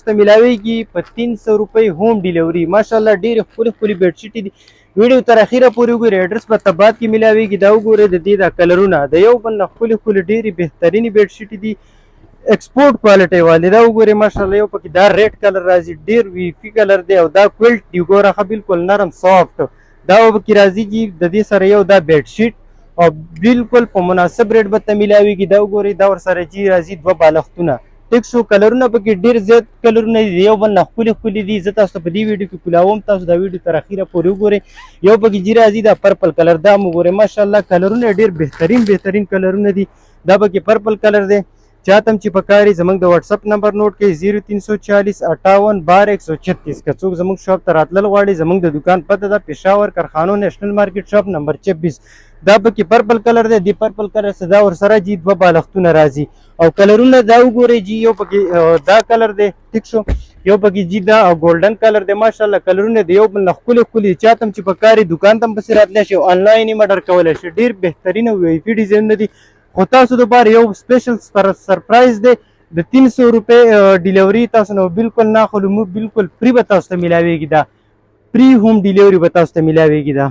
मिलावेगी په 300 روپۍ होम ډیلیوري. ماشاءالله ډېرې ښکلې بیډشیټې دي. ویډیو تر اخیره پورې وګورئ. ایډرس په تباد کې ملاویږي. دا وګورئ د دې دا کلرونه د یو بل نه ښکلې ډېرې بهترینې بیډشیټې دي ایکسپورټ کوالټي والے. دا وګورئ ماشاءالله یو پکې دا ریډ کلر راځي ډېر ویفي کلر دی او دا کویلټ دی ګوره ښه بالکل نرم سافټ. دا پکې راځي چې د دې سره یو دا بیډشیټ او بالکل په مناسب ریټ به ته ملاویږي. دا وګورئ دا ورسره چې راځي دوه بالښتونه ټیک شو. کلرونه پکې ډېر زیات کلرونه دي یو بل نه ښکلي دي. زه تاسو ته په دې ویډیو کې کولاوم. تاسو دا ویډیو تر اخیره پورې وګورئ. یو پکې چې راځي دا پرپل کلر دا مو ګورئ ماشاءالله کلرونه ډېر بهترین کلرونه دي. دا پکې پرپل کلر دی. چاته هم چې پکاري زموږ د واتساپ نمبر نوٹ کړئ 0340581236. که څوک زموږ شاپ ته راتلل غواړي زموږ د دکان پته ده پېښور کارخانو نیشنل مارکیټ شاپ نمبر 26. دا پکې پرپل کلر دی. د پرپل کلر سره دا ورسره جی دوه بالښتونه راځي او کلرونه دا وګورئ جی یو پکې دا کلر دی ټیک شو. یو پکې جی دا ګولډن کلر دی. ماشاءالله کلرونه د یو بل نه ښکلي چاته هم چې پکاري دکان ته هم پسې راتلی شي آنلاین یې آرډر کولی شي. ډېر بهترینه ویفي ډیزاینونه دي خو تاسو دپاره یو سپیشل سرپرایز دی د 300 روپۍ ډیلیوري تاسو نه بالکل نه اخلو. موږ بالکل فری به تاسو ته میلاویږي. دا فری هوم ډیلیوري به تاسو ته میلاویږي. دا